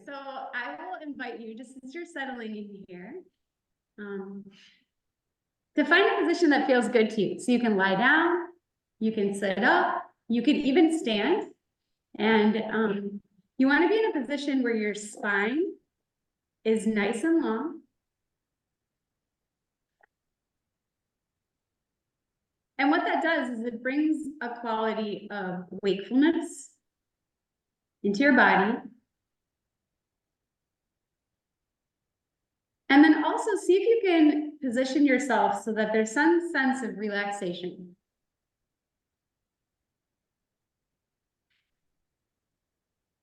So I will invite you, just as you're settling in here, to find a position that feels good to you. So you can lie down, you can sit up, you can even stand. And you want to be in a position where your spine is nice and long. And what that does is it brings a quality of wakefulness into your body. And then also see if you can position yourself so that there's some sense of relaxation.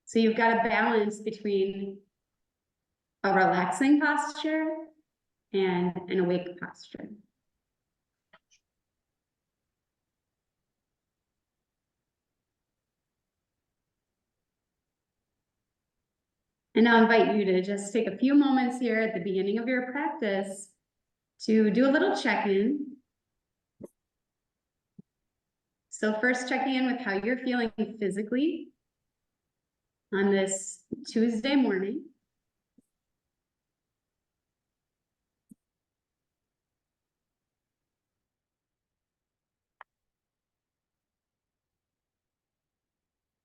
So you've got a balance between a relaxing posture and an awake posture. And I'll invite you to just take a few moments here at the beginning of your practice to do a little check-in. So first checking in with how you're feeling physically on this Tuesday morning.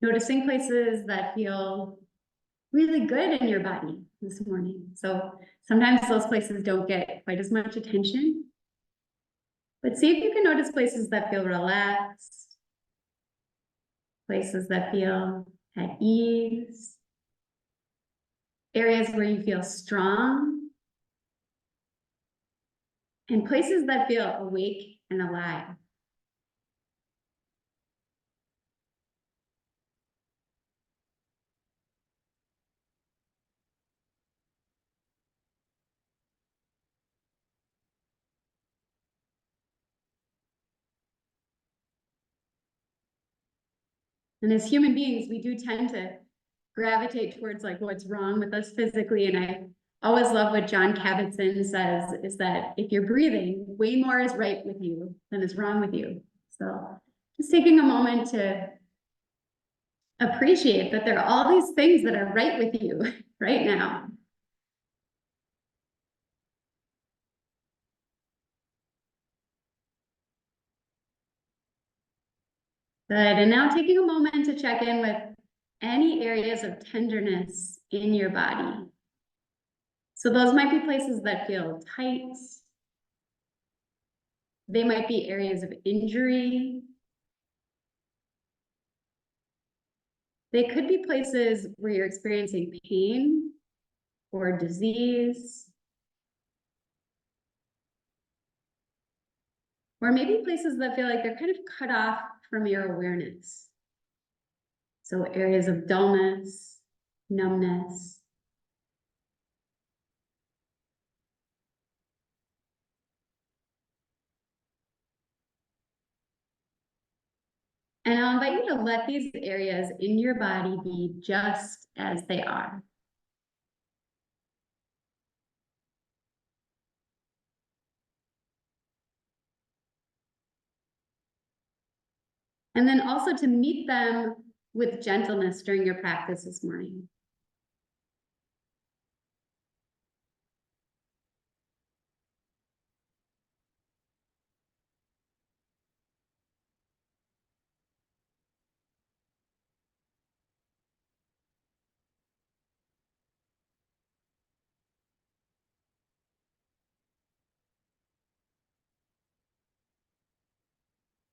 Noticing places that feel really good in your body this morning. So sometimes those places don't get quite as much attention, but see if you can notice places that feel relaxed, places that feel at ease, areas where you feel strong, and places that feel awake and alive. And as human beings, we do tend to gravitate towards like what's wrong with us physically. And I always love what John Kabat-Zinn says, is that if you're breathing, way more is right with you than is wrong with you. So just taking a moment to appreciate that there are all these things that are right with you right now. Good, and now taking a moment to check in with any areas of tenderness in your body. So those might be places that feel tight. They might be areas of injury. They could be places where you're experiencing pain or disease. Or maybe places that feel like they're kind of cut off from your awareness. So areas of dullness, numbness. And I'll invite you to let these areas in your body be just as they are. And then also to meet them with gentleness during your practice this morning.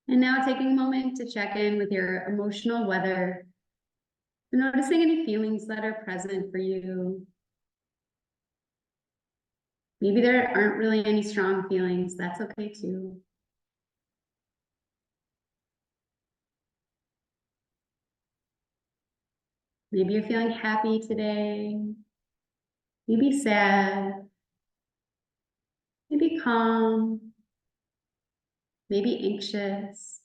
And now taking a moment to check in with your emotional weather. Noticing any feelings that are present for you. Maybe there aren't really any strong feelings, that's okay too. Maybe you're feeling happy today, maybe sad, maybe calm, maybe anxious.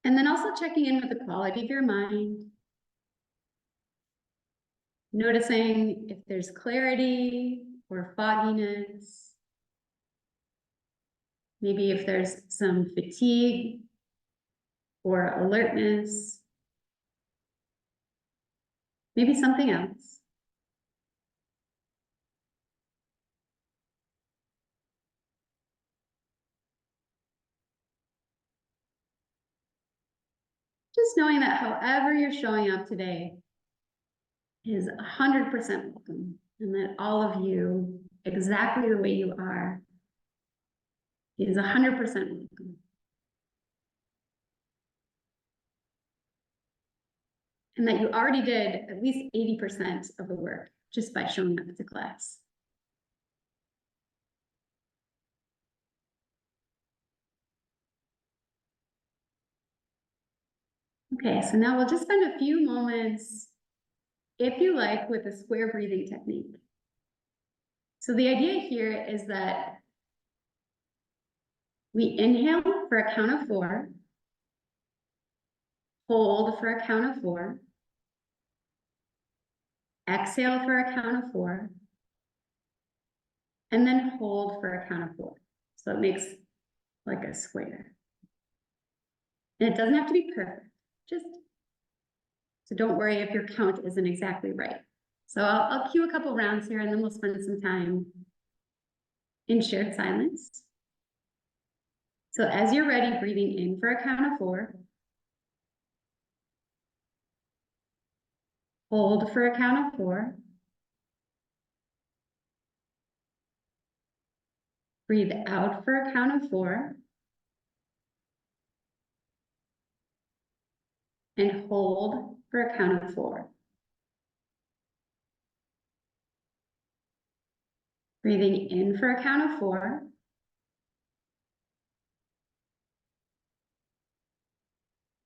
And then also checking in with the quality of your mind. Noticing if there's clarity or fogginess. Maybe if there's some fatigue or alertness. Maybe something else. Just knowing that however you're showing up today is 100% welcome, and that all of you, exactly the way you are, is 100% welcome. And that you already did at least 80% of the work just by showing up to class. Okay, so now we'll just spend a few moments, if you like, with a square breathing technique. So the idea here is that we inhale for a count of 4, hold for a count of 4, exhale for a count of 4, and then hold for a count of 4. So it makes like a square. And it doesn't have to be perfect, so don't worry if your count isn't exactly right. So I'll cue a couple rounds here, and then we'll spend some time in shared silence. So as you're ready, breathing in for a count of 4, hold for a count of 4, breathe out for a count of 4, and hold for a count of 4. Breathing in for a count of 4,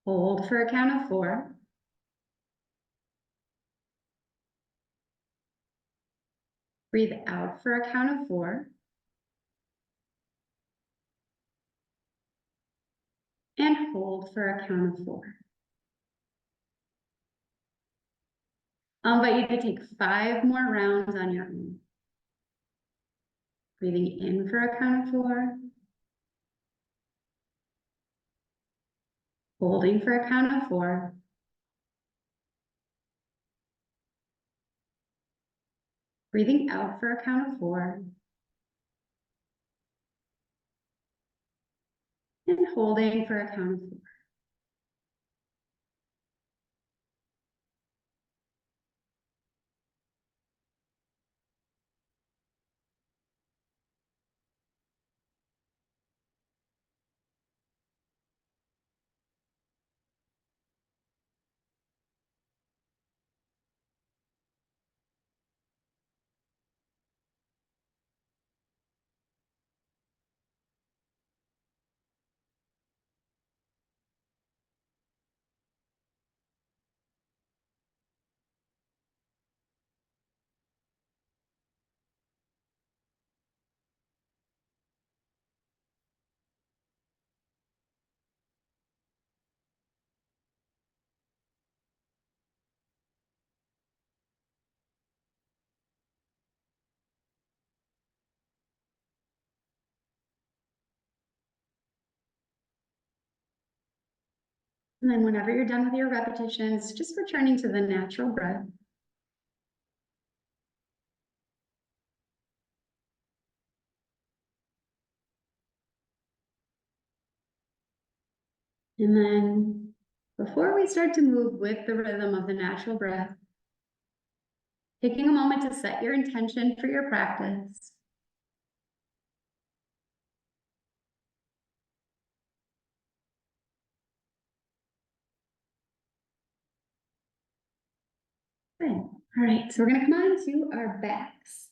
hold for a count of 4, breathe out for a count of 4, and hold for a count of 4. I'll invite you to take 5 more rounds on your own. Breathing in for a count of 4, holding for a count of 4, breathing out for a count of 4, and holding for a count of 4. And then whenever you're done with your repetitions, just returning to the natural breath. And then before we start to move with the rhythm of the natural breath, taking a moment to set your intention for your practice. Okay. All right, so we're gonna come on to our backs.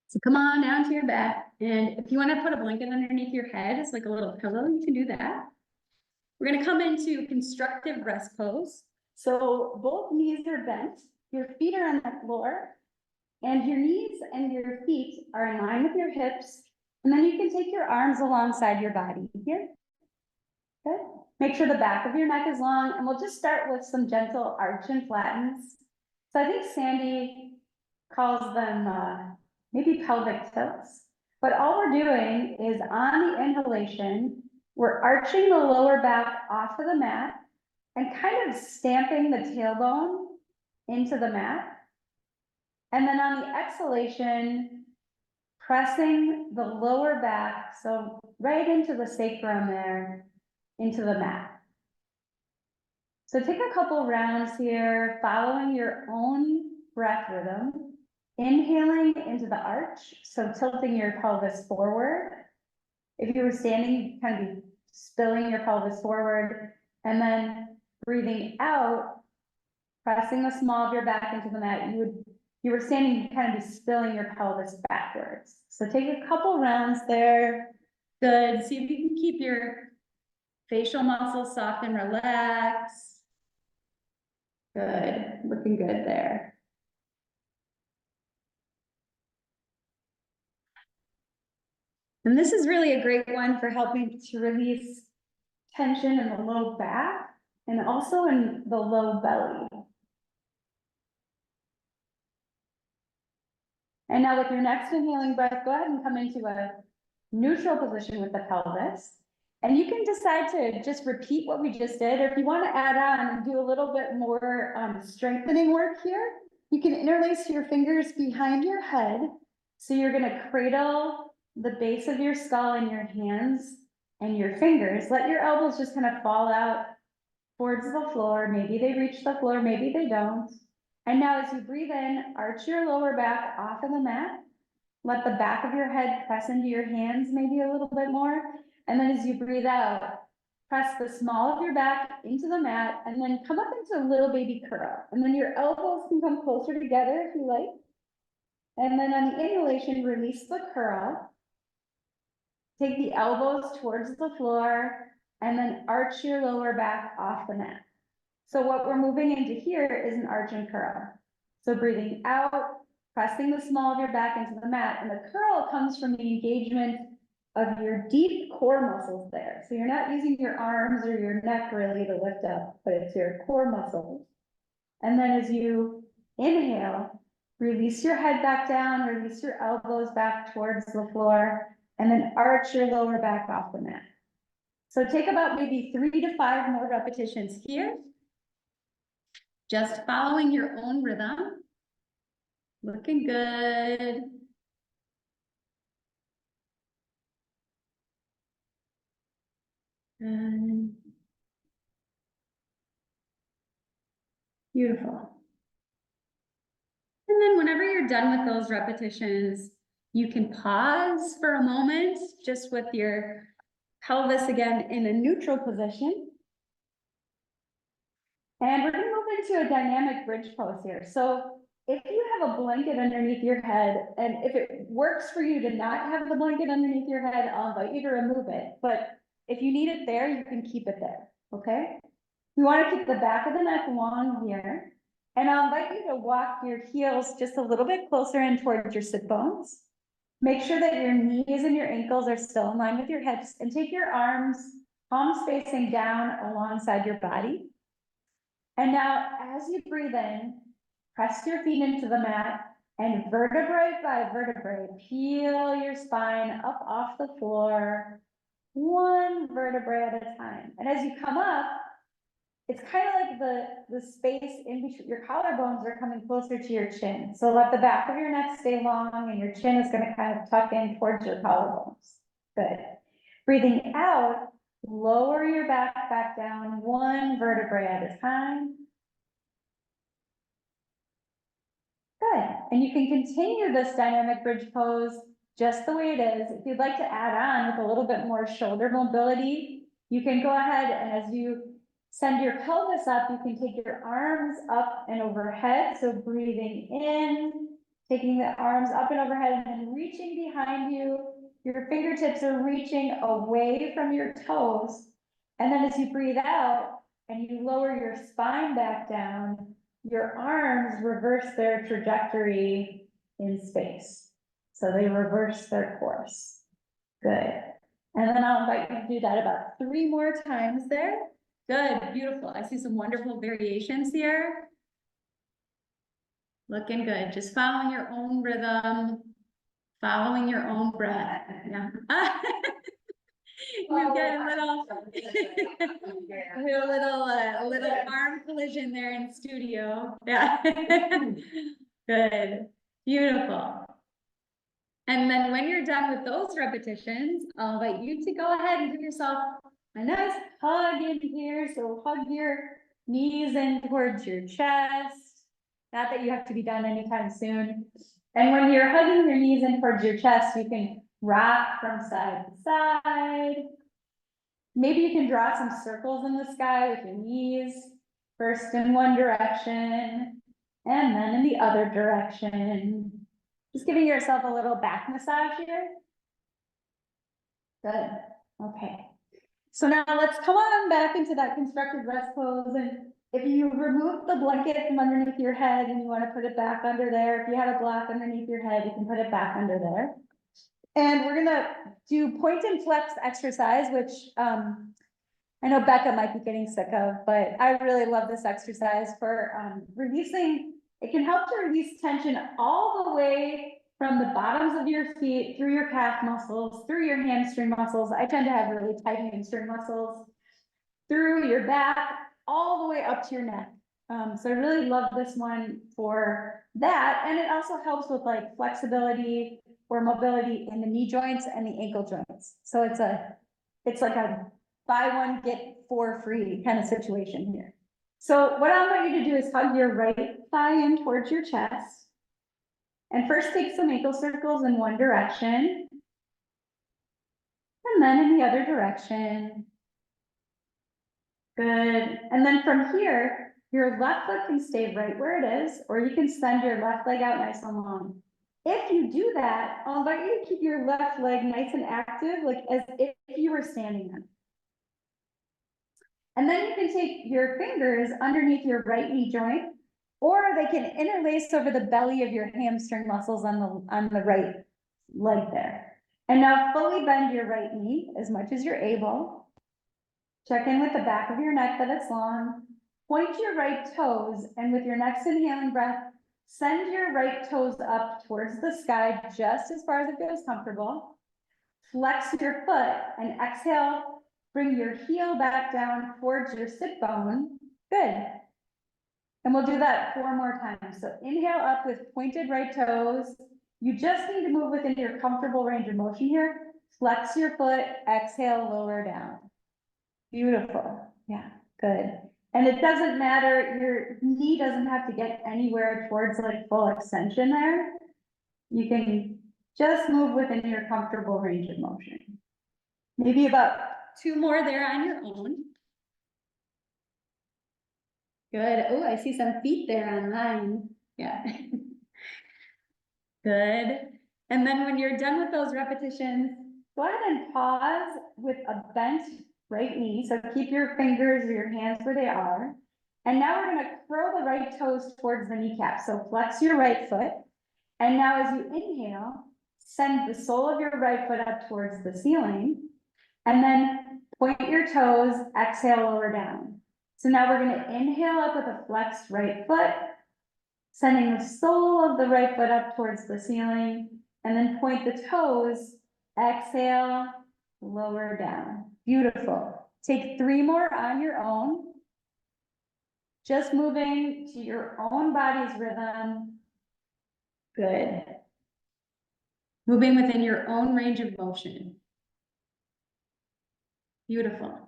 So come on down to your back, and if you want to put a blanket underneath your head, it's like a little pillow, you can do that. We're gonna come into constructive rest pose. So both knees are bent, your feet are on the floor, and your knees and your feet are in line with your hips. And then you can take your arms alongside your body here. Good. Make sure the back of your neck is long, and we'll just start with some gentle arch and flattens. So I think Sandy calls them maybe pelvic tilts. But all we're doing is on the inhalation, we're arching the lower back off of the mat and kind of stamping the tailbone into the mat. And then on the exhalation, pressing the lower back, so right into the sacrum there, into the mat. So take a couple rounds here, following your own breath rhythm, inhaling into the arch, so tilting your pelvis forward. If you were standing, you kind of be spilling your pelvis forward, and then breathing out, pressing the small of your back into the mat. You were standing, you kind of be spilling your pelvis backwards. So take a couple rounds there. Good. See if you can keep your facial muscles soft and relaxed. Good. Looking good there. And this is really a great one for helping to release Tension in the low back and also in the low belly. And now with your next inhaling breath, go ahead and come into a neutral position with the pelvis. And you can decide to just repeat what we just did, or if you want to add on and do a little bit more strengthening work here, you can interlace your fingers behind your head. So you're going to cradle the base of your skull in your hands and your fingers. Let your elbows just kind of fall out towards the floor. Maybe they reach the floor, maybe they don't. And now as you breathe in, arch your lower back off of the mat. Let the back of your head press into your hands maybe a little bit more. And then as you breathe out, press the small of your back into the mat and then come up into a little baby curl. And then your elbows can come closer together if you like. And then on the inhalation, release the curl. Take the elbows towards the floor and then arch your lower back off the mat. So what we're moving into here is an arch and curl. So breathing out, pressing the small of your back into the mat, and the curl comes from the engagement of your deep core muscles there. So you're not using your arms or your neck really to lift up, but it's your core muscles. And then as you inhale, release your head back down, release your elbows back towards the floor, and then arch your lower back off the mat. So take about maybe 3 to 5 more repetitions here. Just following your own rhythm. Looking good. And beautiful. And then whenever you're done with those repetitions, you can pause for a moment just with your pelvis again in a neutral position. And we're going to move into a dynamic bridge pose here. So if you have a blanket underneath your head, and if it works for you to not have the blanket underneath your head, I'll invite you to remove it. But if you need it there, you can keep it there, okay? You want to keep the back of the neck long here. And I'll invite you to walk your heels just a little bit closer in towards your sit bones. Make sure that your knees and your ankles are still in line with your hips, and take your arms, palms facing down alongside your body. And now, as you breathe in, press your feet into the mat and vertebrae by vertebrae, peel your spine up off the floor, one vertebrae at a time. And as you come up, it's kind of like the space in between, your collarbones are coming closer to your chin. So let the back of your neck stay long and your chin is going to kind of tuck in towards your collarbones. Good. Breathing out, lower your back down one vertebrae at a time. Good. And you can continue this dynamic bridge pose just the way it is. If you'd like to add on with a little bit more shoulder mobility, you can go ahead and as you send your pelvis up, you can take your arms up and overhead. So breathing in, taking the arms up and overhead and then reaching behind you. Your fingertips are reaching away from your toes. And then as you breathe out and you lower your spine back down, your arms reverse their trajectory in space. So they reverse their course. Good. And then I'll invite you to do that about 3 more times there. Good, beautiful. I see some wonderful variations here. Looking good, just following your own rhythm, following your own breath, yeah. We've got a little arm collision there in studio, yeah. Good, beautiful. And then when you're done with those repetitions, I'll invite you to go ahead and give yourself a nice hug in here. So hug your knees in towards your chest. Not that you have to be done anytime soon. And when you're hugging your knees in towards your chest, you can rock from side to side. Maybe you can draw some circles in the sky with your knees, first in one direction, and then in the other direction. Just giving yourself a little back massage here. Good, okay. So now let's come on back into that constructed rest pose, and if you remove the blanket from underneath your head and you want to put it back under there, if you had a block underneath your head, you can put it back under there. And we're gonna do point and flex exercise, which I know Becca might be getting sick of, but I really love this exercise for releasing. It can help to release tension all the way from the bottoms of your feet, through your calf muscles, through your hamstring muscles. I tend to have really tight hamstring muscles, through your back, all the way up to your neck. So I really love this one for that. And it also helps with like flexibility or mobility in the knee joints and the ankle joints. So it's like a buy one, get 4 free kind of situation here. So what I want you to do is hug your right thigh in towards your chest. And first take some ankle circles in one direction. And then in the other direction. Good. And then from here, your left foot can stay right where it is, or you can send your left leg out nice and long. If you do that, I'll invite you to keep your left leg nice and active, like as if you were standing on. And then you can take your fingers underneath your right knee joint, or they can interlace over the belly of your hamstring muscles on the right leg there. And now fully bend your right knee as much as you're able. Check in with the back of your neck that it's long. Point your right toes, and with your next inhaling breath, send your right toes up towards the sky just as far as it feels comfortable. Flex your foot and exhale. Bring your heel back down towards your sit bone. Good. And we'll do that 4 more times. So inhale up with pointed right toes. You just need to move within your comfortable range of motion here. Flex your foot, exhale, lower down. Beautiful. Yeah, good. And it doesn't matter, your knee doesn't have to get anywhere towards like full extension there. You can just move within your comfortable range of motion. Maybe about 2 more there on your own. Good. Oh, I see some feet there on mine. Yeah. Good. And then when you're done with those repetitions, go ahead and pause with a bent right knee. So keep your fingers or your hands where they are. And now we're going to curl the right toes towards the kneecap. So flex your right foot. And now as you inhale, send the sole of your right foot up towards the ceiling. And then point your toes, exhale, lower down. So now we're going to inhale up with a flexed right foot, sending the sole of the right foot up towards the ceiling, and then point the toes, exhale, lower down. Beautiful. Take 3 more on your own. Just moving to your own body's rhythm. Good. Moving within your own range of motion. Beautiful.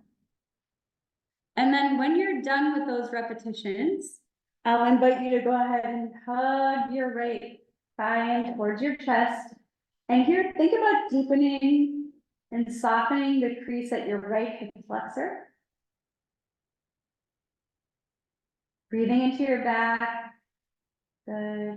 And then when you're done with those repetitions, I'll invite you to go ahead and hug your right thigh in towards your chest. And here, think about deepening and softening the crease at your right hip flexor. Breathing into your back. Good.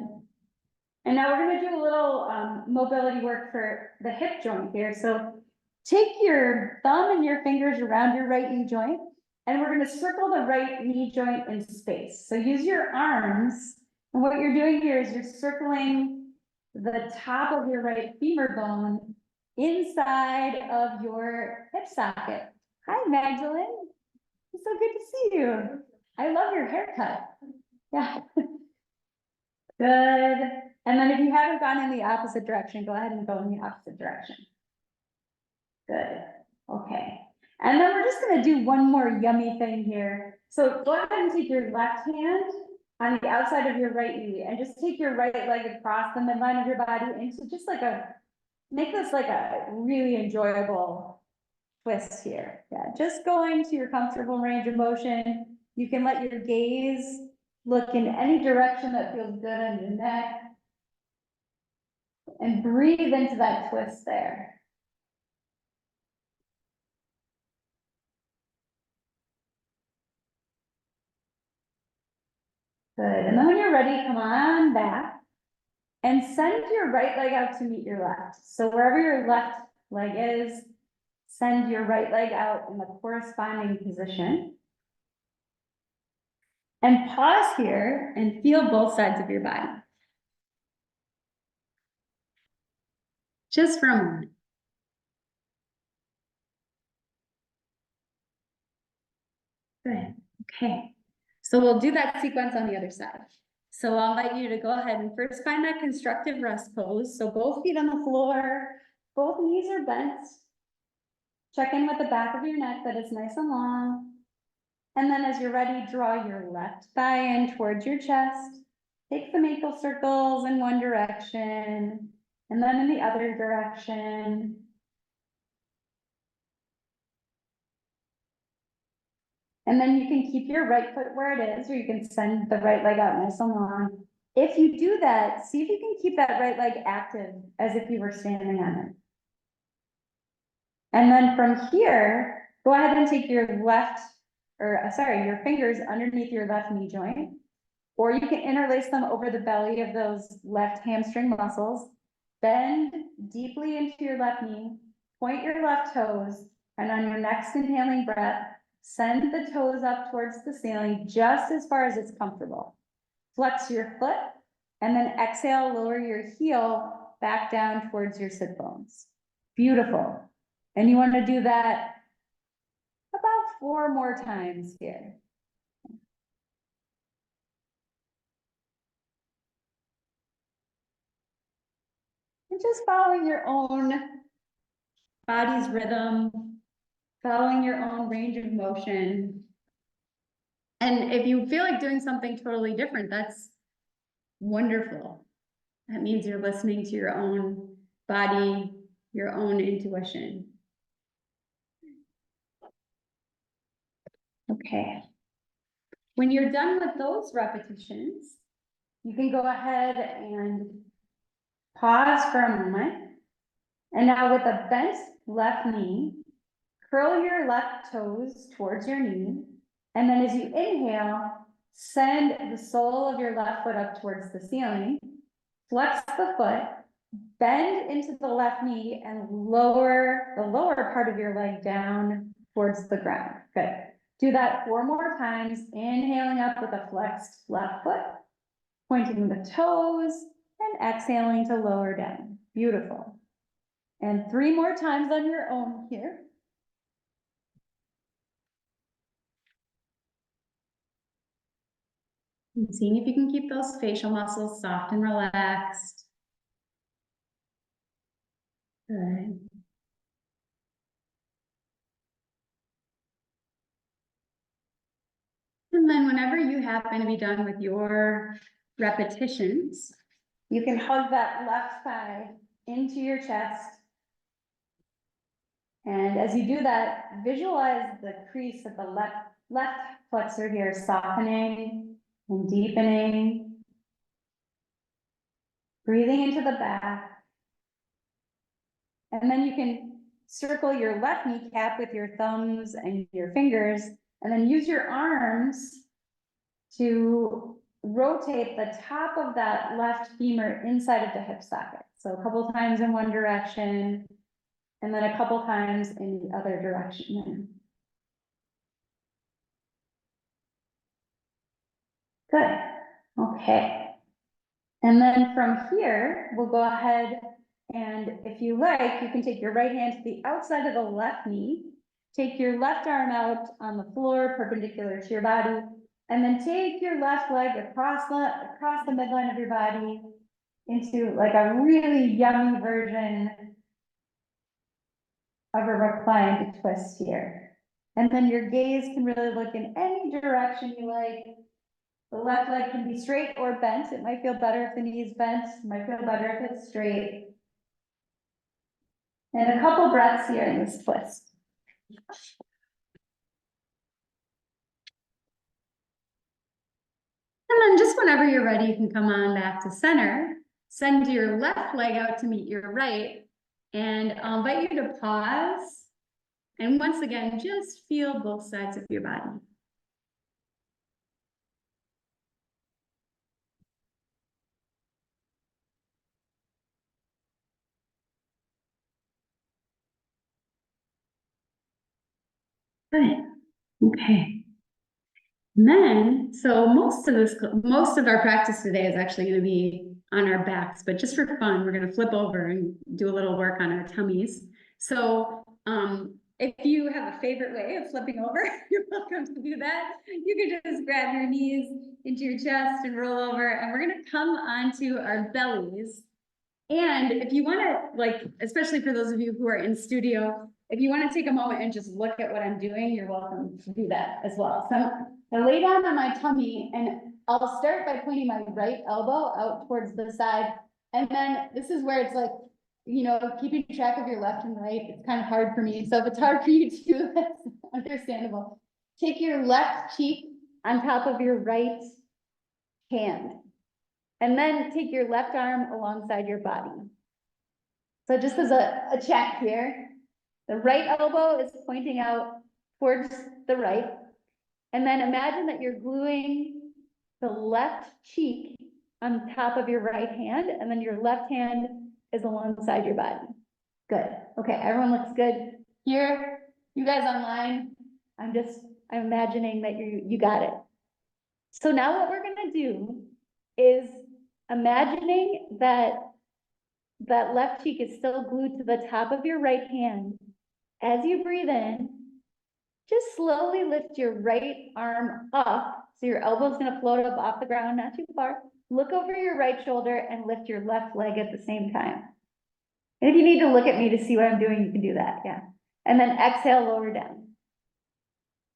And now we're going to do a little mobility work for the hip joint here. So take your thumb and your fingers around your right knee joint, and we're going to circle the right knee joint in space. So use your arms. And what you're doing here is you're circling the top of your right femur bone inside of your hip socket. Hi, Magdalene. It's so good to see you. I love your haircut. Yeah. Good. And then if you haven't gone in the opposite direction, go ahead and go in the opposite direction. Good. Okay. And then we're just gonna do one more yummy thing here. So go ahead and take your left hand on the outside of your right knee and just take your right leg across the midline of your body into just like make this like a really enjoyable twist here. Yeah, just go into your comfortable range of motion. You can let your gaze look in any direction that feels good on your neck. And breathe into that twist there. Good, and then when you're ready, come on back. And send your right leg out to meet your left. So wherever your left leg is, send your right leg out in the corresponding position. And pause here and feel both sides of your body. Just for a moment. Good, okay. So we'll do that sequence on the other side. So I'll invite you to go ahead and first find that constructive rest pose. So both feet on the floor, both knees are bent. Check in with the back of your neck that is nice and long. And then as you're ready, draw your left thigh in towards your chest. Take some ankle circles in one direction and then in the other direction. And then you can keep your right foot where it is, or you can send the right leg out nice and long. If you do that, see if you can keep that right leg active as if you were standing on it. And then from here, go ahead and take your your fingers underneath your left knee joint, or you can interlace them over the belly of those left hamstring muscles. Bend deeply into your left knee, point your left toes, and on your next inhaling breath, send the toes up towards the ceiling just as far as it's comfortable. Flex your foot, and then exhale, lower your heel back down towards your sit bones. Beautiful. And you want to do that about 4 more times here. And just following your own body's rhythm, following your own range of motion. And if you feel like doing something totally different, that's wonderful. That means you're listening to your own body, your own intuition. Okay. When you're done with those repetitions, you can go ahead and pause for a moment. And now with a bent left knee, curl your left toes towards your knee. And then as you inhale, send the sole of your left foot up towards the ceiling. Flex the foot, bend into the left knee, and lower the lower part of your leg down towards the ground. Good. Do that 4 more times, inhaling up with a flexed left foot, pointing the toes, and exhaling to lower down. Beautiful. And 3 more times on your own here. And seeing if you can keep those facial muscles soft and relaxed. Good. And then whenever you happen to be done with your repetitions, you can hug that left thigh into your chest. And as you do that, visualize the crease of the left flexor here softening and deepening. Breathing into the back. And then you can circle your left kneecap with your thumbs and your fingers, and then use your arms to rotate the top of that left femur inside of the hip socket. So a couple times in one direction, and then a couple times in the other direction. Good. Okay. And then from here, we'll go ahead And if you like, you can take your right hand to the outside of the left knee, take your left arm out on the floor perpendicular to your body, and then take your left leg across the midline of your body into like a really yummy version of a reclined twist here. And then your gaze can really look in any direction you like. The left leg can be straight or bent. It might feel better if the knee is bent, it might feel better if it's straight. And a couple breaths here in this twist. And then just whenever you're ready, you can come on back to center. Send your left leg out to meet your right. And I'll invite you to pause. And once again, just feel both sides of your body. Good. Okay. And then, so most of our practice today is actually going to be on our backs, but just for fun, we're going to flip over and do a little work on our tummies. So, if you have a favorite way of flipping over, you're welcome to do that. You can just grab your knees into your chest and roll over, and we're going to come onto our bellies. And if you want to, like, especially for those of you who are in studio, if you want to take a moment and just look at what I'm doing, you're welcome to do that as well. So I lay down on my tummy, and I'll start by pointing my right elbow out towards the side. And then this is where it's like, you know, keeping track of your left and right, it's kind of hard for me. So if it's hard for you to do, that's understandable. Take your left cheek on top of your right hand. And then take your left arm alongside your body. So just as a check here, the right elbow is pointing out towards the right. And then imagine that you're gluing the left cheek on top of your right hand, and then your left hand is alongside your body. Good. Okay, everyone looks good. Here, you guys online, I'm imagining that you got it. So now what we're gonna do is imagining that left cheek is still glued to the top of your right hand. As you breathe in, just slowly lift your right arm up. So your elbow's gonna float up off the ground, not too far. Look over your right shoulder and lift your left leg at the same time. And if you need to look at me to see what I'm doing, you can do that, yeah. And then exhale, lower down.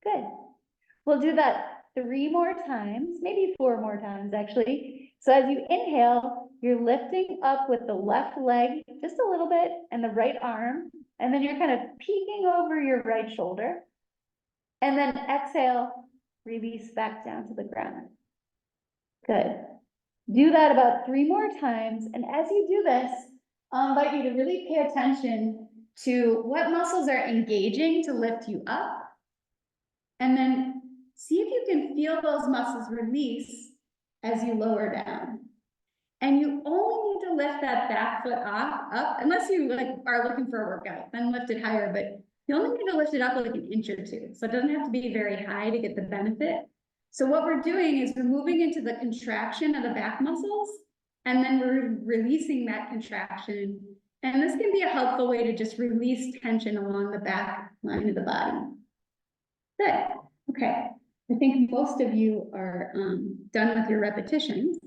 Good. We'll do that 3 more times, maybe 4 more times actually. So as you inhale, you're lifting up with the left leg just a little bit and the right arm, and then you're kind of peeking over your right shoulder. And then exhale, release back down to the ground. Good. Do that about 3 more times. And as you do this, I'll invite you to really pay attention to what muscles are engaging to lift you up. And then see if you can feel those muscles release as you lower down. And you only need to lift that back foot up, unless you are looking for a workout, then lift it higher, but you only need to lift it up like an inch or 2. So it doesn't have to be very high to get the benefit. So what we're doing is we're moving into the contraction of the back muscles, and then we're releasing that contraction. And this can be a helpful way to just release tension along the back line of the body. Good. Okay. I think most of you are done with your repetitions.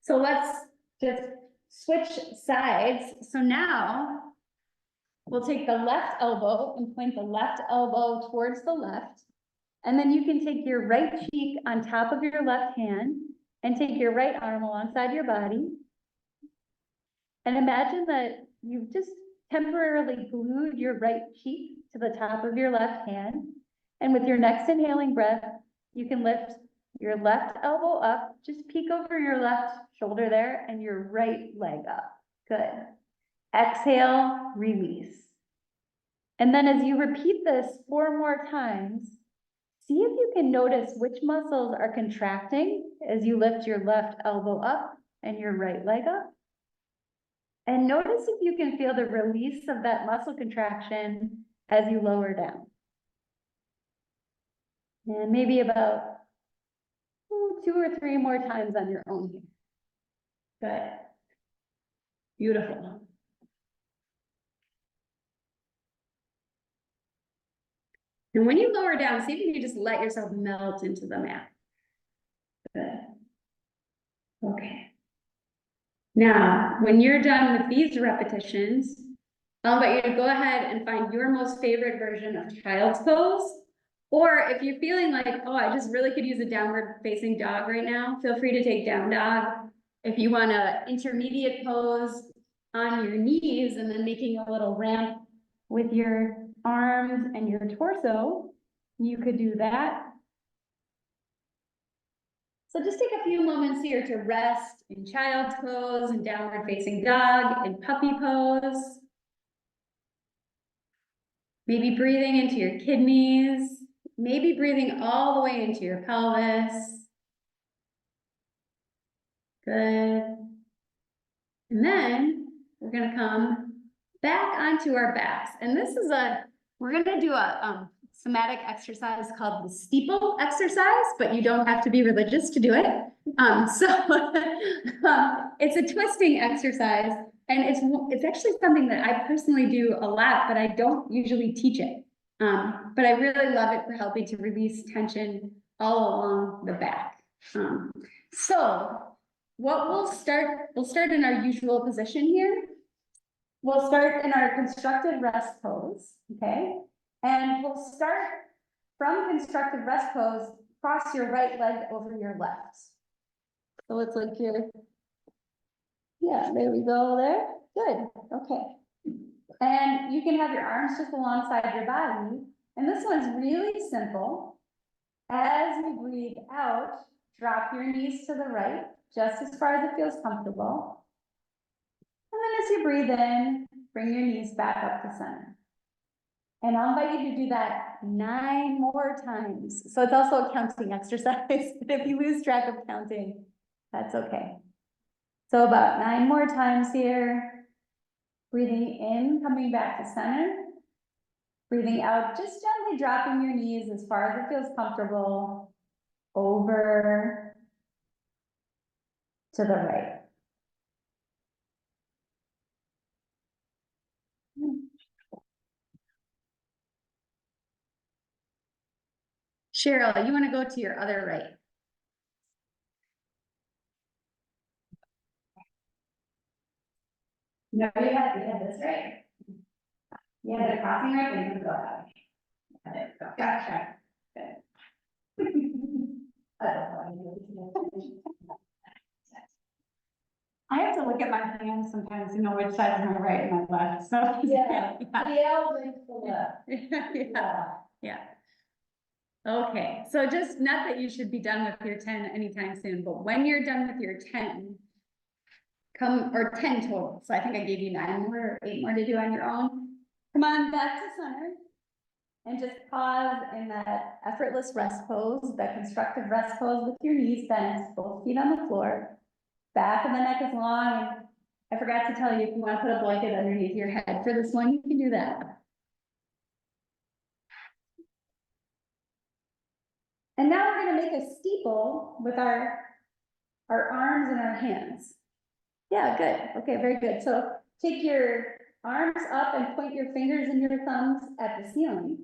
So let's just switch sides. So now we'll take the left elbow and point the left elbow towards the left. And then you can take your right cheek on top of your left hand and take your right arm alongside your body. And imagine that you've just temporarily glued your right cheek to the top of your left hand. And with your next inhaling breath, you can lift your left elbow up, just peek over your left shoulder there, and your right leg up. Good. Exhale, release. And then as you repeat this 4 more times, see if you can notice which muscles are contracting as you lift your left elbow up and your right leg up. And notice if you can feel the release of that muscle contraction as you lower down. And maybe about 2 or 3 more times on your own here. Good. Beautiful. And when you lower down, see if you can just let yourself melt into the mat. Good. Okay. Now, when you're done with these repetitions, I'll invite you to go ahead and find your most favorite version of child's pose. Or if you're feeling like, oh, I just really could use a downward facing dog right now, feel free to take down dog. If you want a intermediate pose on your knees and then making a little ramp with your arms and your torso, you could do that. So just take a few moments here to rest in child's pose and downward facing dog and puppy pose. Maybe breathing into your kidneys, maybe breathing all the way into your pelvis. Good. And then we're gonna come back onto our backs. And this is we're gonna do a somatic exercise called the steeple exercise, but you don't have to be religious to do it. It's a twisting exercise, and it's actually something that I personally do a lot, but I don't usually teach it. But I really love it for helping to release tension all along the back. So what we'll start in our usual position here. We'll start in our constructive rest pose, okay? And we'll start from constructive rest pose, cross your right leg over your left. So it's like here. Yeah, there we go there. Good, okay. And you can have your arms just alongside your body. And this one's really simple. As you breathe out, drop your knees to the right, just as far as it feels comfortable. And then as you breathe in, bring your knees back up to center. And I'll invite you to do that 9 more times. So it's also a counting exercise. If you lose track of counting, that's okay. So about 9 more times here. Breathing in, coming back to center. Breathing out, just gently dropping your knees as far as it feels comfortable. Over to the right. Cheryl, you want to go to your other right. No, you had this right. You had the crossing right, but you can go that way. There we go. Gotcha. Good. I have to look at my hands sometimes to know which side is my right and my left, so. Yeah. Yeah. Okay, so just not that you should be done with your 10 anytime soon, but when you're done with your 10, or 10 total. So I think I gave you 9 more or 8 more to do on your own. Come on back to center and just pause in that effortless rest pose, that constructive rest pose with your knees bent, both feet on the floor. Back of the neck is long. And I forgot to tell you, if you want to put a blanket underneath your head for this one, you can do that. And now we're going to make a steeple with our arms and our hands. Yeah, good. Okay, very good. So take your arms up and point your fingers and your thumbs at the ceiling.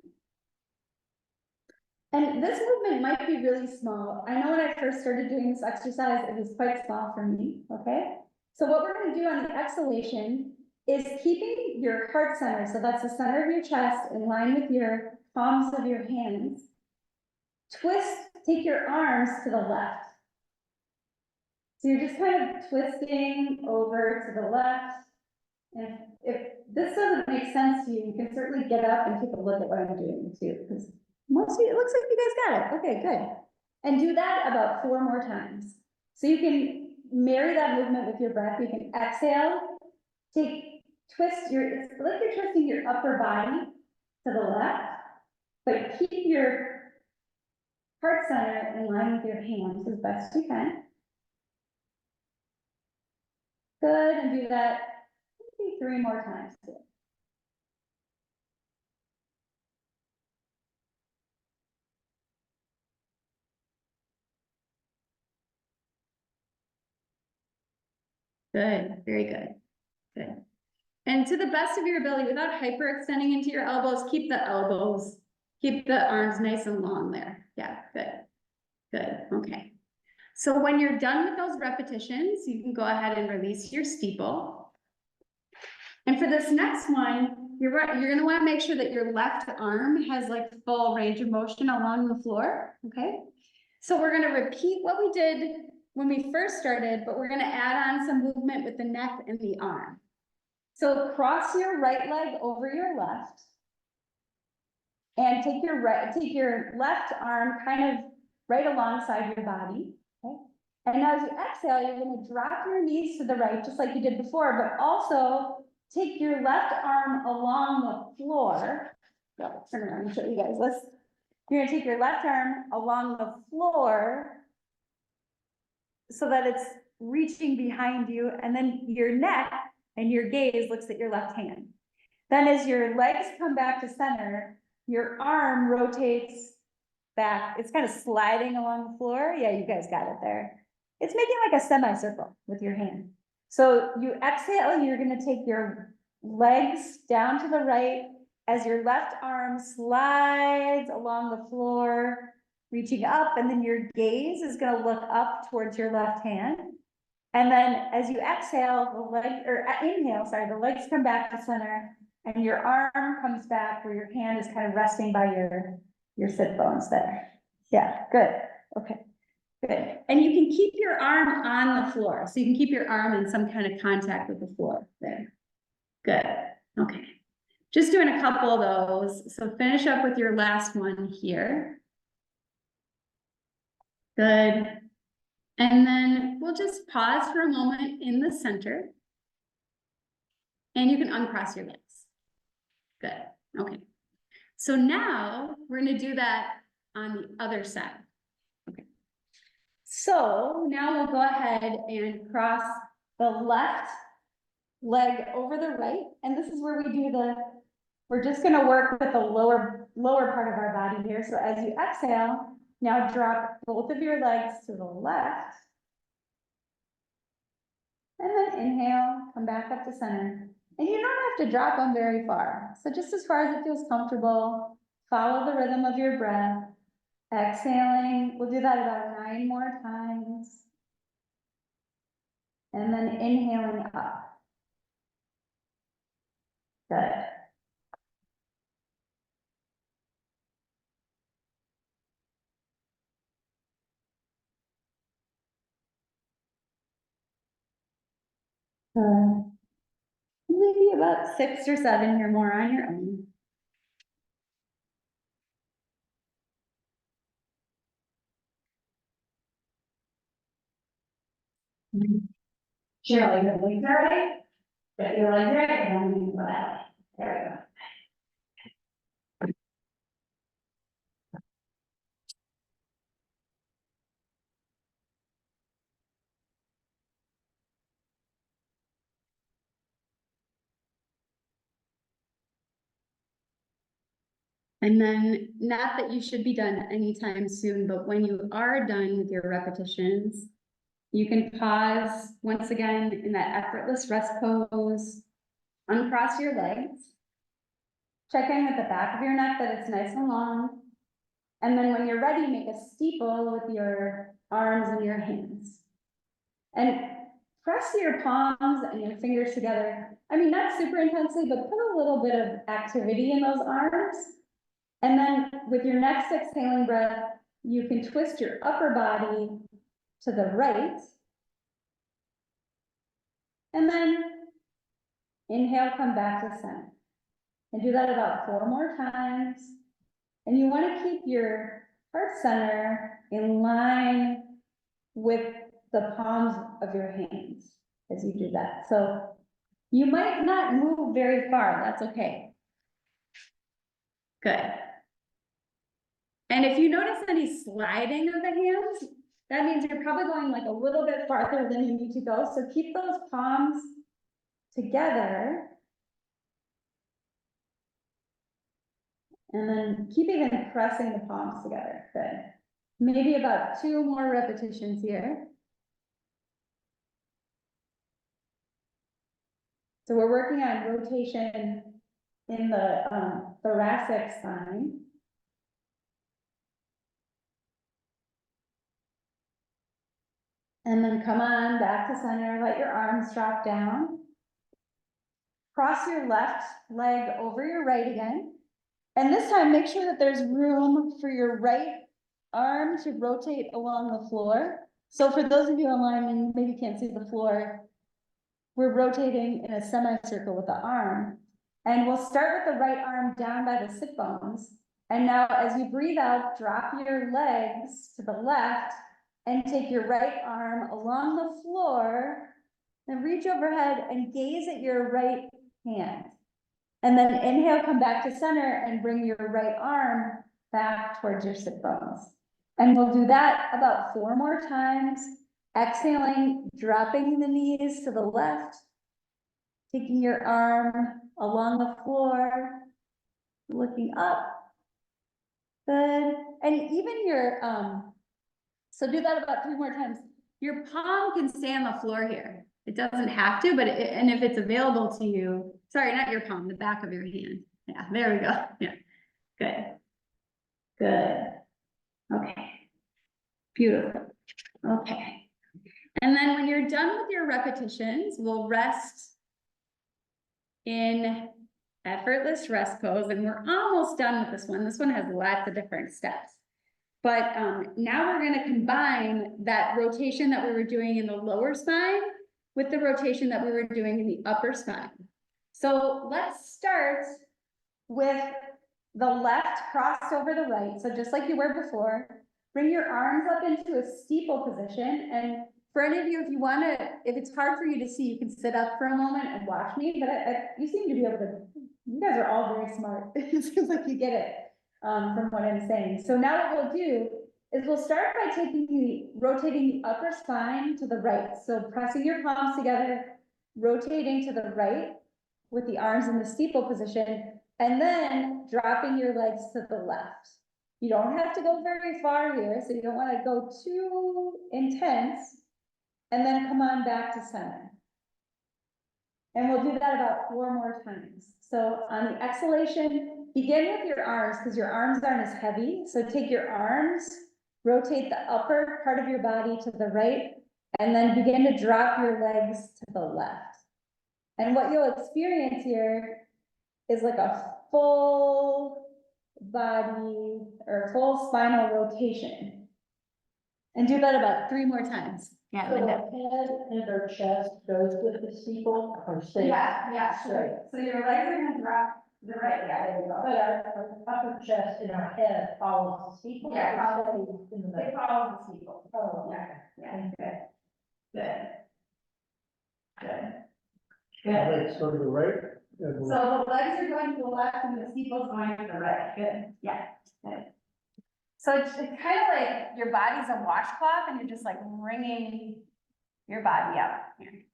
And this movement might be really small. I know when I first started doing this exercise, it was quite small for me, okay? So what we're going to do on the exhalation is keeping your heart center, so that's the center of your chest, in line with your palms of your hands. Twist, take your arms to the left. So you're just kind of twisting over to the left. And if this doesn't make sense to you, you can certainly get up and take a look at what I'm doing too, because most of you, it looks like you guys got it. Okay, good. And do that about 4 more times. So you can marry that movement with your breath. You can exhale, twist it's like you're twisting your upper body to the left, but keep your heart center in line with your hands as best you can. Good, and do that maybe 3 more times too. Good, very good, good. And to the best of your ability, without hyperextending into your elbows, keep the elbows Keep the arms nice and long there. Yeah, good. Good, okay. So when you're done with those repetitions, you can go ahead and release your steeple. And for this next one, you're gonna wanna make sure that your left arm has like full range of motion along the floor, okay? So we're gonna repeat what we did when we first started, but we're gonna add on some movement with the neck and the arm. So cross your right leg over your left. And take your left arm kind of right alongside your body, okay? And now as you exhale, you're gonna drop your knees to the right, just like you did before, but also take your left arm along the floor. Turn around and show you guys. You're gonna take your left arm along the floor so that it's reaching behind you, and then your neck and your gaze looks at your left hand. Then as your legs come back to center, your arm rotates back. It's kind of sliding along the floor. Yeah, you guys got it there. It's making like a semicircle with your hand. So you exhale, you're gonna take your legs down to the right as your left arm slides along the floor, reaching up, and then your gaze is gonna look up towards your left hand. And then as you exhale, the legs come back to center, and your arm comes back where your hand is kind of resting by your sit bones there. Yeah, good. Okay, good. And you can keep your arm on the floor. So you can keep your arm in some kind of contact with the floor there. Good. Okay. Just doing a couple of those. So finish up with your last one here. Good. And then we'll just pause for a moment in the center. And you can uncross your legs. Good, okay. So now we're gonna do that on the other side. Okay. So now we'll go ahead and cross the left leg over the right. And this is where we're just gonna work with the lower part of our body here. So as you exhale, now drop both of your legs to the left. And then inhale, come back up to center. And you don't have to drop them very far. So just as far as it feels comfortable, follow the rhythm of your breath. Exhaling, we'll do that about 9 more times. And then inhaling up. Good. Maybe about 6 or 7 here more on your own. Cheryl, your legs are right. Get your legs right, and then you go that way. There we go. And then, not that you should be done anytime soon, but when you are done with your repetitions, you can pause once again in that effortless rest pose, uncross your legs, check in with the back of your neck that it's nice and long. And then when you're ready, make a steeple with your arms and your hands. And press your palms and your fingers together. I mean, not super intensely, but put a little bit of activity in those arms. And then with your next exhaling breath, you can twist your upper body to the right. And then inhale, come back to center. And do that about 4 more times. And you want to keep your heart center in line with the palms of your hands as you do that. So you might not move very far, that's okay. Good. And if you notice any sliding of the hands, that means you're probably going like a little bit farther than you need to go. So keep those palms together. And then keep even pressing the palms together. Good. Maybe about 2 more repetitions here. So we're working on rotation in the thoracic spine. And then come on back to center, let your arms drop down. Cross your left leg over your right again. And this time, make sure that there's room for your right arm to rotate along the floor. So for those of you online and maybe can't see the floor, we're rotating in a semicircle with the arm. And we'll start with the right arm down by the sit bones. And now as you breathe out, drop your legs to the left and take your right arm along the floor and reach overhead and gaze at your right hand. And then inhale, come back to center and bring your right arm back towards your sit bones. And we'll do that about 4 more times. Exhaling, dropping the knees to the left, taking your arm along the floor, looking up. Good. And even your, so do that about 3 more times. Your palm can stay on the floor here. It doesn't have to, but and if it's available to you, sorry, not your palm, the back of your hand. Yeah, there we go. Yeah, good. Good. Okay. Beautiful. Okay. And then when you're done with your repetitions, we'll rest in effortless rest pose. And we're almost done with this one. This one has lots of different steps. But now we're going to combine that rotation that we were doing in the lower spine with the rotation that we were doing in the upper spine. So let's start with the left crossed over the right. So just like you were before, bring your arms up into a steeple position. And for any of you, if you want to, if it's hard for you to see, you can sit up for a moment and watch me. But you seem to be able to, you guys are all very smart. It seems like you get it from what I'm saying. So now what we'll do is we'll start by rotating the upper spine to the right. So pressing your palms together, rotating to the right with the arms in the steeple position, and then dropping your legs to the left. You don't have to go very far here, so you don't want to go too intense, and then come on back to center. And we'll do that about 4 more times. So on the exhalation, begin with your arms because your arms aren't as heavy. So take your arms, rotate the upper part of your body to the right, and then begin to drop your legs to the left. And what you'll experience here is like a full body or full spinal rotation. And do that about 3 more times. Yeah, So Linda. our head and our chest goes with the steeple or stays? Yeah, straight. So your legs are gonna drop the right, yeah, there you go. But our upper chest and our head follows the steeple? Yeah, or follows. stays in the They middle? follow the steeple. Oh, Yeah, good. Good. Good. Yeah, Good. legs go to the right. and we'll- So the legs are going to the left and the steeple's going to the right. Good. Yeah, good. So it's kind of like your body's a washcloth and you're just like wringing your body out here.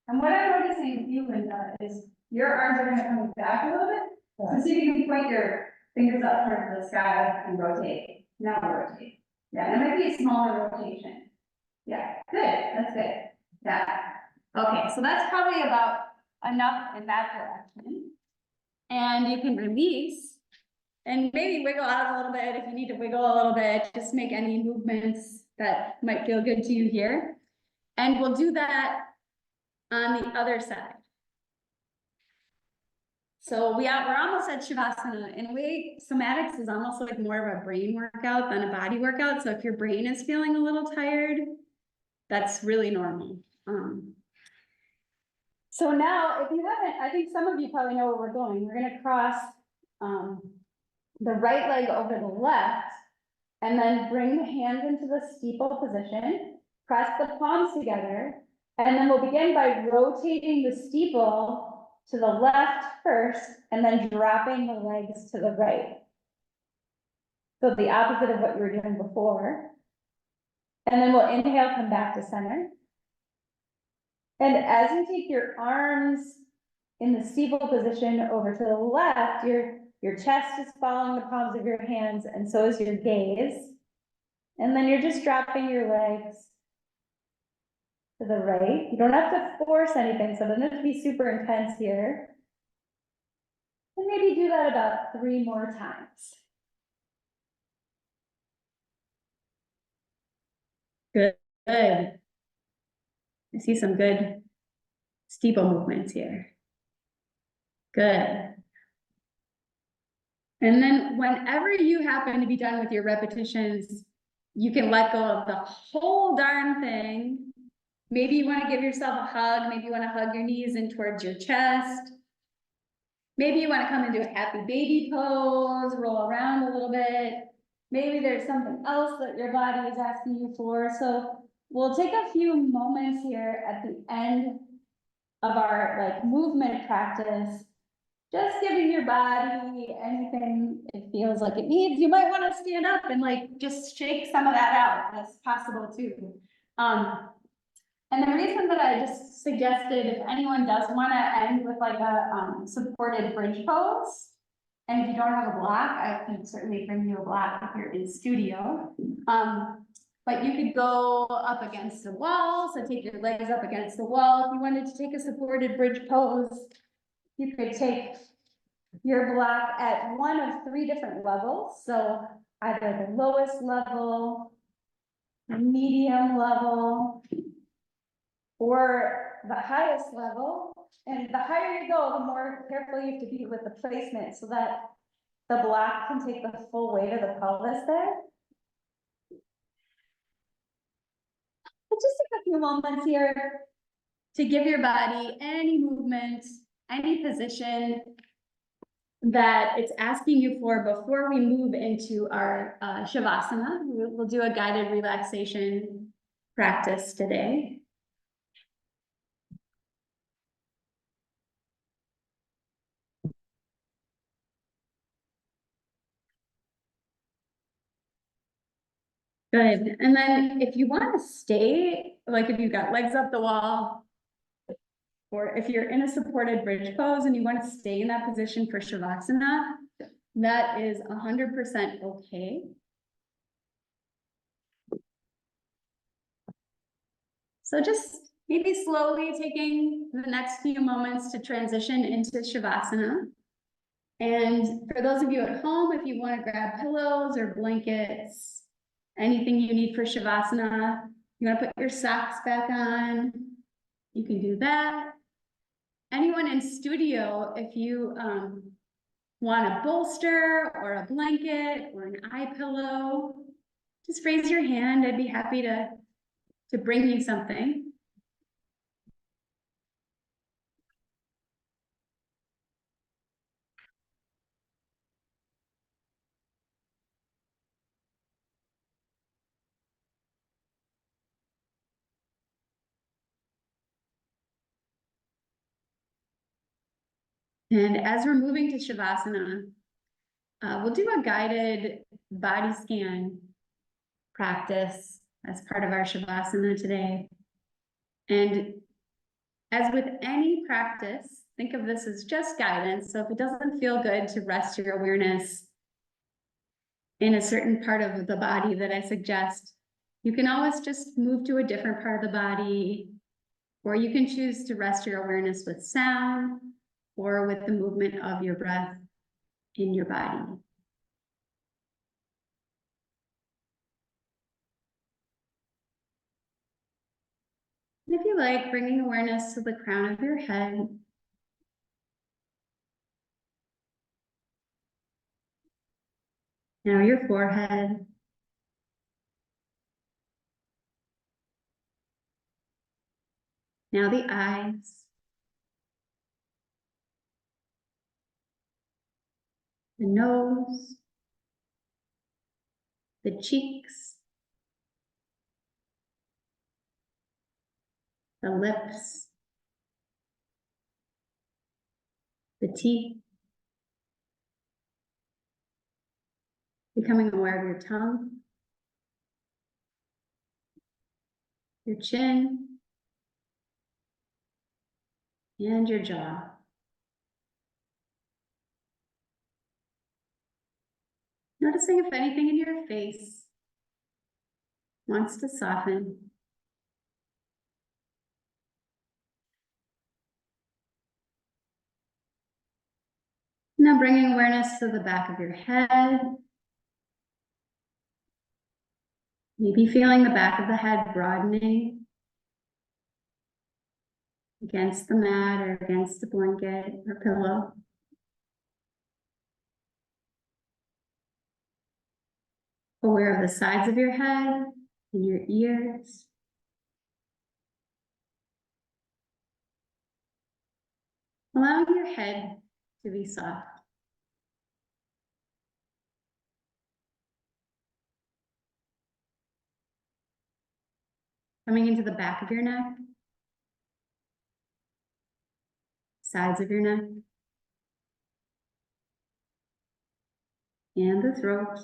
And what I'm noticing with you, Linda, is your arms are gonna come back a little bit. So see if you can point your fingers up towards the sky and rotate. Now rotate. Yeah, it might be a smaller rotation. Yeah, good, that's good. Yeah. Okay, so that's probably about enough in that direction. And you can release and maybe wiggle out a little bit if you need to wiggle a little bit. Just make any movements that might feel good to you here. And we'll do that on the other side. So we're almost at Shavasana. In a way, somatics is almost like more of a brain workout than a body workout. So if your brain is feeling a little tired, that's really normal. So now, if you haven't, I think some of you probably know where we're going. We're gonna cross the right leg over the left, and then bring the hands into the steeple position, press the palms together, and then we'll begin by rotating the steeple to the left first, and then dropping the legs to the right. So the opposite of what you were doing before. And then we'll inhale, come back to center. And as you take your arms in the steeple position over to the left, your chest is following the palms of your hands, and so is your gaze. And then you're just dropping your legs to the right. You don't have to force anything, so it doesn't have to be super intense here. And maybe do that about 3 more times. Good. Good. I see some good steeple movements here. Good. And then whenever you happen to be done with your repetitions, you can let go of the whole darn thing. Maybe you want to give yourself a hug. Maybe you want to hug your knees in towards your chest. Maybe you want to come into a happy baby pose, roll around a little bit. Maybe there's something else that your body is asking you for. So we'll take a few moments here at the end of our like movement practice, just giving your body anything it feels like it needs. You might want to stand up and like just shake some of that out. That's possible too. And the reason that I just suggested if anyone does want to end with like a supported bridge pose, and if you don't have a block, I can certainly bring you a block if you're in studio. But you could go up against the wall, so take your legs up against the wall. If you wanted to take a supported bridge pose, you could take your block at one of 3 different levels. So either the lowest level, the medium level, or the highest level. And the higher you go, the more careful you have to be with the placement so that the block can take the full weight of the pelvis there. But just take a few moments here to give your body any movement, any position that it's asking you for before we move into our Shavasana. We'll do a guided relaxation practice today. Good. And then if you want to stay, like if you've got legs up the wall, or if you're in a supported bridge pose and you want to stay in that position for Shavasana, that is 100% okay. So just maybe slowly taking the next few moments to transition into Shavasana. And for those of you at home, if you want to grab pillows or blankets, anything you need for Shavasana, you want to put your socks back on, you can do that. Anyone in studio, if you want a bolster or a blanket or an eye pillow, just raise your hand. I'd be happy to bring you something. And as we're moving to Shavasana, we'll do a guided body scan practice as part of our Shavasana today. And as with any practice, think of this as just guidance. So if it doesn't feel good to rest your awareness in a certain part of the body that I suggest, you can always just move to a different part of the body, or you can choose to rest your awareness with sound or with the movement of your breath in your body. And if you like, bringing awareness to the crown of your head. Now your forehead. Now the eyes. The nose. The cheeks. The lips. The teeth. Becoming aware of your tongue. Your chin. And your jaw. Noticing if anything in your face wants to soften. Now bringing awareness to the back of your head. Maybe feeling the back of the head broadening. against the mat or against the blanket or pillow. Aware of the sides of your head and your ears. Allowing your head to be soft. Coming into the back of your neck, sides of your neck, and the throat.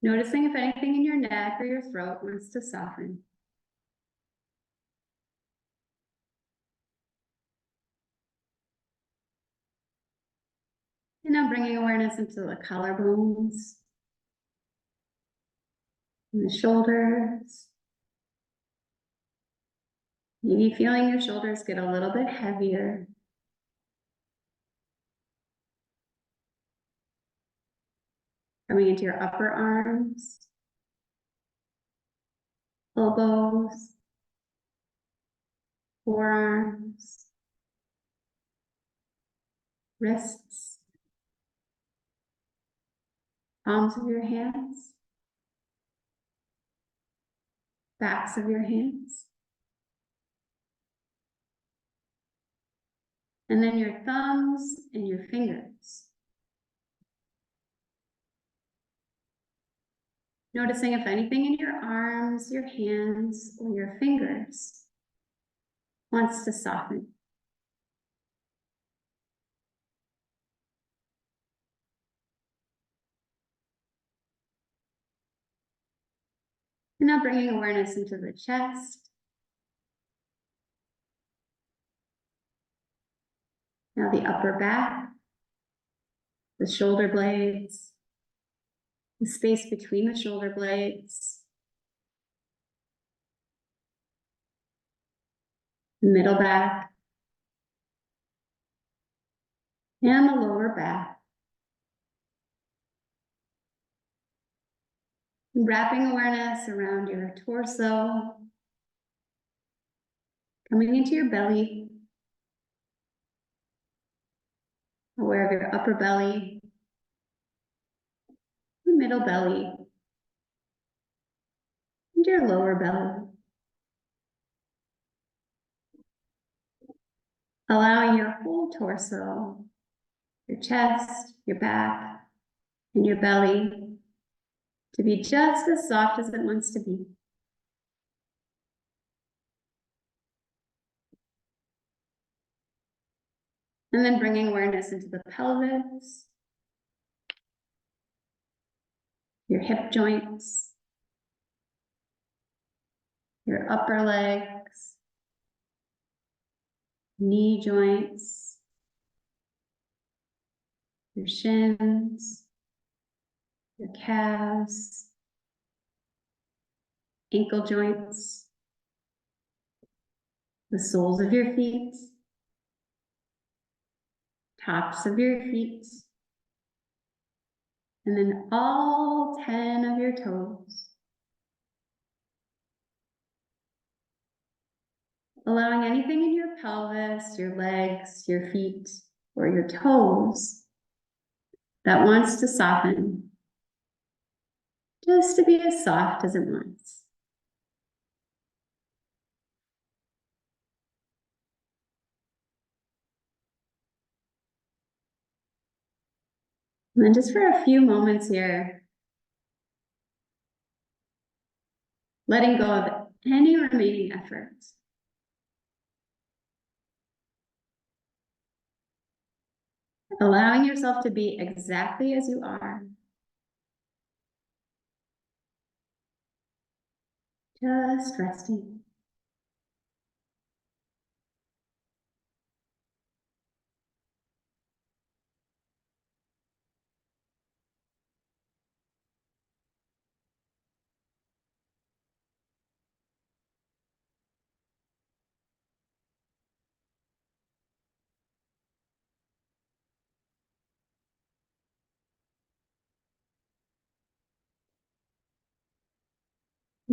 Noticing if anything in your neck or your throat wants to soften. And now bringing awareness into the collarbones, and the shoulders. Maybe feeling your shoulders get a little bit heavier. Coming into your upper arms, elbows, forearms, wrists, palms of your hands, backs of your hands. And then your thumbs and your fingers. Noticing if anything in your arms, your hands, or your fingers wants to soften. And now bringing awareness into the chest. Now the upper back, the shoulder blades, the space between the shoulder blades, the middle back, and the lower back. Wrapping awareness around your torso, coming into your belly, aware of your upper belly, the middle belly, and your lower belly. Allowing your whole torso, your chest, your back, and your belly to be just as soft as it wants to be. And then bringing awareness into the pelvis, your hip joints, your upper legs, knee joints, your shins, your calves, ankle joints, the soles of your feet, tops of your feet, and then all 10 of your toes. Allowing anything in your pelvis, your legs, your feet, or your toes that wants to soften, just to be as soft as it wants. And then just for a few moments here, letting go of any remaining efforts. Allowing yourself to be exactly as you are. Just resting.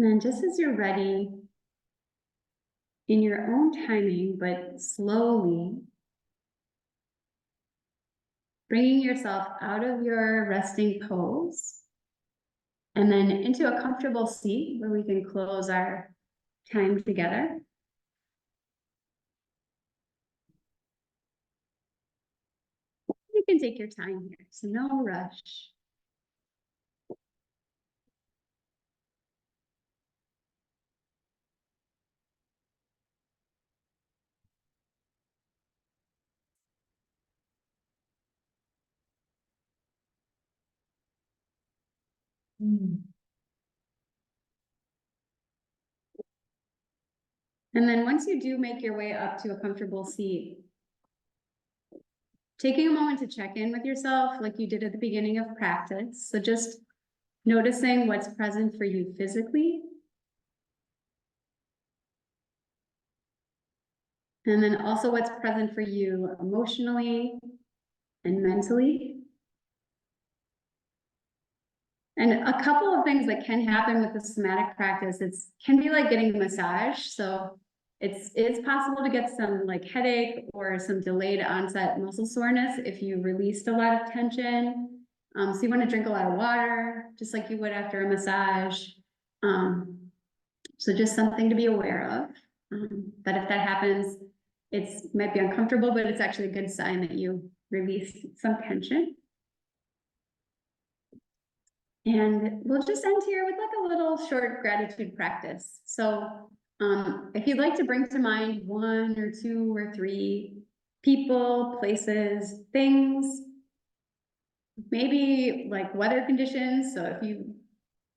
And then just as you're ready, in your own timing, but slowly, bringing yourself out of your resting pose and then into a comfortable seat where we can close our time together. You can take your time here, so no rush. And then once you do make your way up to a comfortable seat, taking a moment to check in with yourself like you did at the beginning of practice. So just noticing what's present for you physically. And then also what's present for you emotionally and mentally. And a couple of things that can happen with the somatic practice, can be like getting a massage. So it's possible to get some like headache or some delayed onset muscle soreness if you released a lot of tension. So you want to drink a lot of water, just like you would after a massage. So just something to be aware of. That if that happens, it might be uncomfortable, but it's actually a good sign that you released some tension. And we'll just end here with like a little short gratitude practice. So if you'd like to bring to mind 1 or 2 or 3 people, places, things, maybe like weather conditions. So if you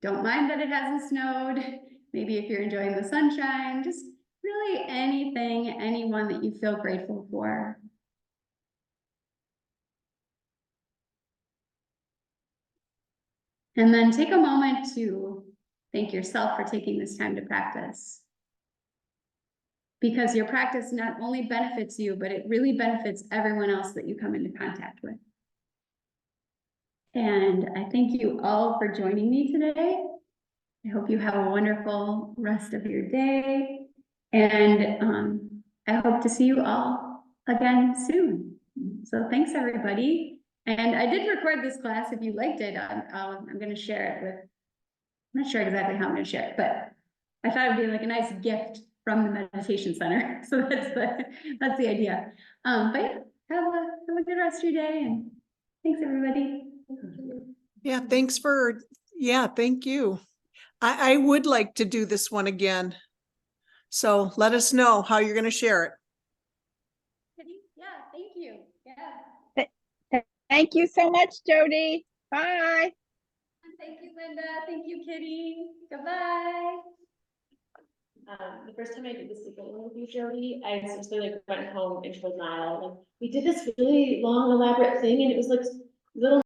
don't mind that it hasn't snowed, maybe if you're enjoying the sunshine, just really anything, anyone that you feel grateful for. And then take a moment to thank yourself for taking this time to practice. Because your practice not only benefits you, but it really benefits everyone else that you come into contact with. And I thank you all for joining me today. I hope you have a wonderful rest of your day. And I hope to see you all again soon. So thanks, everybody. And I did record this class. If you liked it, I'm going to share it with, I'm not sure exactly how I'm going to share it, but I thought it'd be like a nice gift from the meditation center. So that's the idea. But yeah, have a good rest of your day, and thanks, everybody. Yeah, thank you. I would like to do this one again. So let us know how you're going to share it. Yeah, thank you. Yeah. Thank you so much, Jody. Bye. Thank you, Linda. Thank you, Kitty. Goodbye. The first time I did the sleeping with you, Jody, I essentially like went home and told Niall, like, we did this really long, elaborate thing, and it was like little